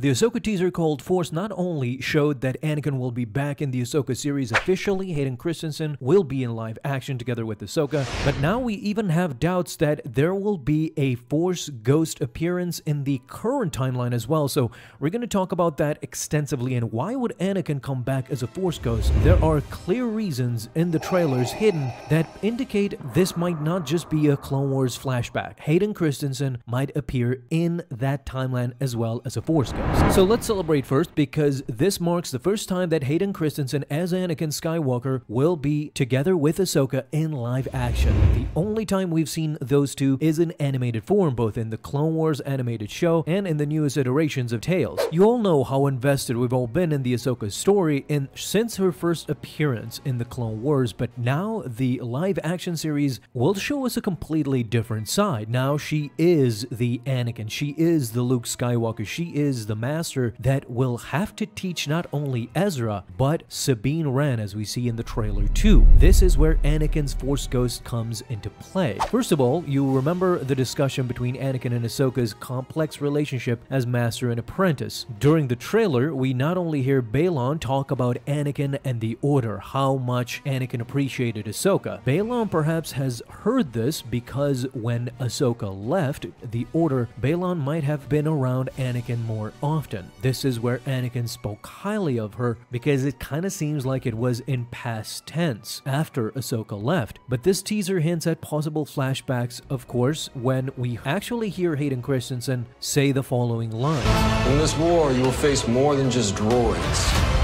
The Ahsoka teaser called Force not only showed that Anakin will be back in the Ahsoka series officially, Hayden Christensen will be in live action together with Ahsoka, but now we even have doubts that there will be a Force ghost appearance in the current timeline as well, so we're going to talk about that extensively. And why would Anakin come back as a Force ghost? There are clear reasons in the trailers hidden that indicate this might not just be a Clone Wars flashback. Hayden Christensen might appear in that timeline as well as a Force ghost. So let's celebrate first, because this marks the first time that Hayden Christensen as Anakin Skywalker will be together with Ahsoka in live action. The only time we've seen those two is in animated form, both in the Clone Wars animated show and in the newest iterations of Tales. You all know how invested we've all been in the Ahsoka story since her first appearance in the Clone Wars, but now the live action series will show us a completely different side. Now she is the Anakin, she is the Luke Skywalker, she is the master that will have to teach not only Ezra, but Sabine Wren, as we see in the trailer too. This is where Anakin's Force Ghost comes into play. First of all, you remember the discussion between Anakin and Ahsoka's complex relationship as master and apprentice. During the trailer, we not only hear Baylan talk about Anakin and the Order, how much Anakin appreciated Ahsoka. Baylan perhaps has heard this because when Ahsoka left the Order, Baylan might have been around Anakin more often. This is where Anakin spoke highly of her, because it kind of seems like it was in past tense after Ahsoka left. But this teaser hints at possible flashbacks, of course, when we actually hear Hayden Christensen say the following lines. In this war, you will face more than just droids.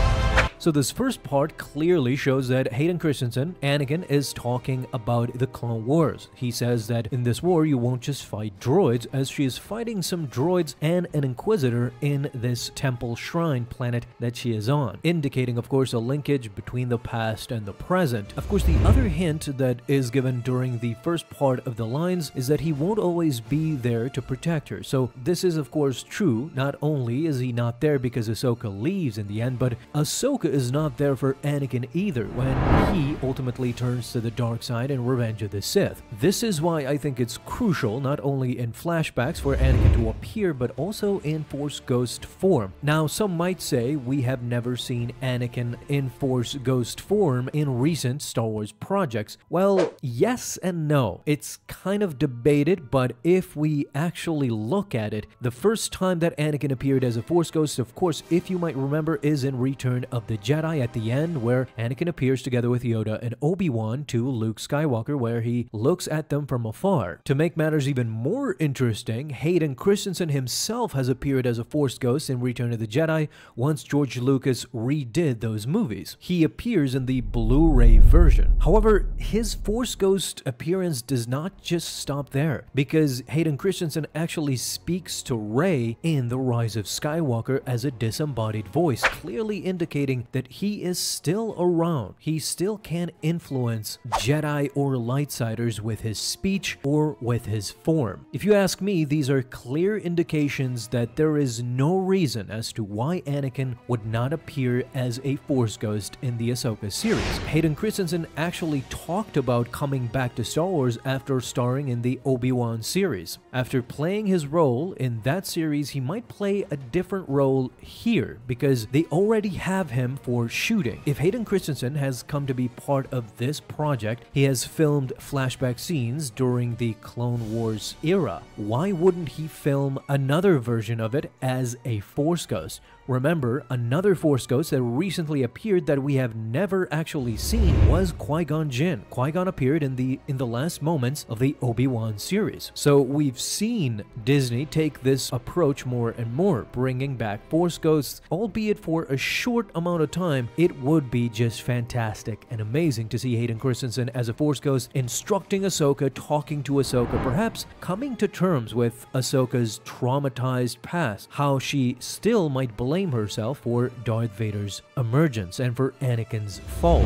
So this first part clearly shows that Hayden Christensen, Anakin, is talking about the Clone Wars. He says that in this war you won't just fight droids, as she is fighting some droids and an Inquisitor in this temple shrine planet that she is on, indicating of course a linkage between the past and the present. Of course, the other hint that is given during the first part of the lines is that he won't always be there to protect her. So this is of course true. Not only is he not there because Ahsoka leaves in the end, but Ahsoka is not there for Anakin either when he ultimately turns to the dark side in Revenge of the Sith. This is why I think it's crucial, not only in flashbacks for Anakin to appear, but also in Force Ghost form. Now, some might say we have never seen Anakin in Force Ghost form in recent Star Wars projects. Well, yes and no. It's kind of debated, but if we actually look at it, the first time that Anakin appeared as a Force Ghost, of course, if you might remember, is in Return of the Jedi at the end, where Anakin appears together with Yoda and Obi-Wan to Luke Skywalker, where he looks at them from afar. To make matters even more interesting, Hayden Christensen himself has appeared as a Force Ghost in Return of the Jedi once George Lucas redid those movies. He appears in the Blu-ray version. However, his Force Ghost appearance does not just stop there, because Hayden Christensen actually speaks to Rey in The Rise of Skywalker as a disembodied voice, clearly indicating that he is still around. He still can influence Jedi or lightsiders with his speech or with his form. If you ask me, these are clear indications that there is no reason as to why Anakin would not appear as a Force Ghost in the Ahsoka series. Hayden Christensen actually talked about coming back to Star Wars after starring in the Obi-Wan series. After playing his role in that series, he might play a different role here, because they already have him for shooting. If Hayden Christensen has come to be part of this project, he has filmed flashback scenes during the Clone Wars era. Why wouldn't he film another version of it as a Force Ghost? Remember, another Force Ghost that recently appeared that we have never actually seen was Qui-Gon Jinn. Qui-Gon appeared in the last moments of the Obi-Wan series. So we've seen Disney take this approach more and more, bringing back Force Ghosts, albeit for a short amount of time. It would be just fantastic and amazing to see Hayden Christensen as a Force Ghost instructing Ahsoka, talking to Ahsoka, perhaps coming to terms with Ahsoka's traumatized past, how she still might blame herself for Darth Vader's emergence and for Anakin's fall.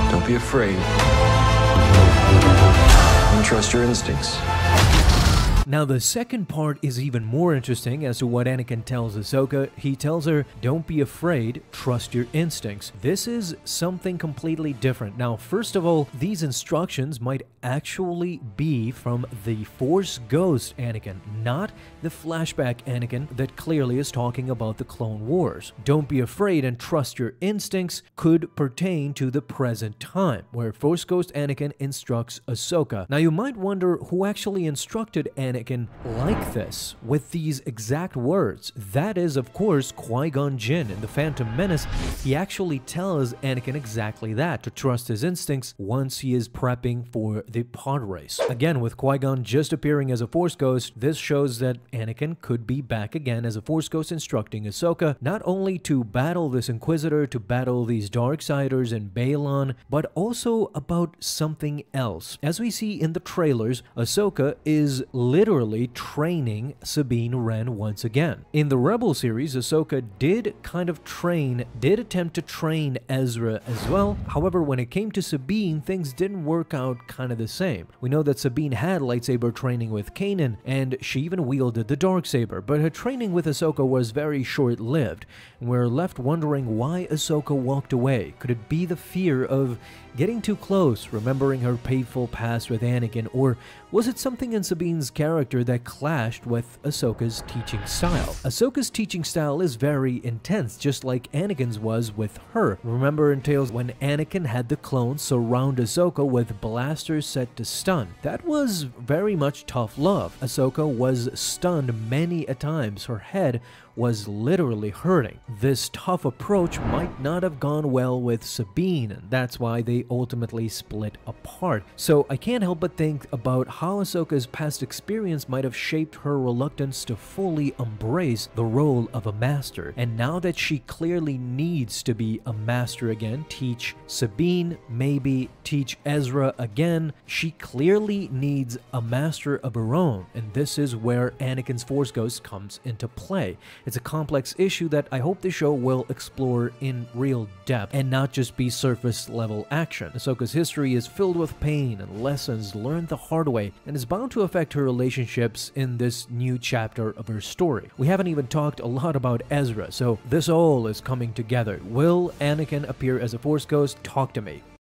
Don't be afraid. And trust your instincts. Now, the second part is even more interesting as to what Anakin tells Ahsoka. He tells her, don't be afraid, trust your instincts. This is something completely different. Now, first of all, these instructions might actually be from the Force Ghost Anakin, not the flashback Anakin that clearly is talking about the Clone Wars. Don't be afraid and trust your instincts could pertain to the present time, where Force Ghost Anakin instructs Ahsoka. Now, you might wonder who actually instructed Anakin like this, with these exact words. That is, of course, Qui-Gon Jinn. In The Phantom Menace, he actually tells Anakin exactly that, to trust his instincts once he is prepping for the pod race. Again, with Qui-Gon just appearing as a Force Ghost, this shows that Anakin could be back again as a Force Ghost instructing Ahsoka, not only to battle this Inquisitor, to battle these Darksiders in Balon, but also about something else. As we see in the trailers, Ahsoka is literally training Sabine Wren once again. In the Rebel series, Ahsoka did attempt to train Ezra as well. However, when it came to Sabine, things didn't work out kind of the same. We know that Sabine had lightsaber training with Kanan, and she even wielded the Darksaber, but her training with Ahsoka was very short-lived, and we're left wondering why Ahsoka walked away. Could it be the fear of getting too close, remembering her painful past with Anakin, or was it something in Sabine's character that clashed with Ahsoka's teaching style? Ahsoka's teaching style is very intense, just like Anakin's was with her. Remember in Tales when Anakin had the clones surround Ahsoka with blasters set to stun? That was very much tough love. Ahsoka was stunned many a times. Her head was literally hurting. This tough approach might not have gone well with Sabine, and that's why they ultimately split apart. So I can't help but think about how Ahsoka's past experience might have shaped her reluctance to fully embrace the role of a master. And now that she clearly needs to be a master again, teach Sabine, maybe teach Ezra again, she clearly needs a master of her own, and this is where Anakin's Force Ghost comes into play. It's a complex issue that I hope the show will explore in real depth and not just be surface level action. Ahsoka's history is filled with pain and lessons learned the hard way, and is bound to affect her relationships in this new chapter of her story. We haven't even talked a lot about Ezra, so this all is coming together. Will Anakin appear as a Force Ghost? Talk to me.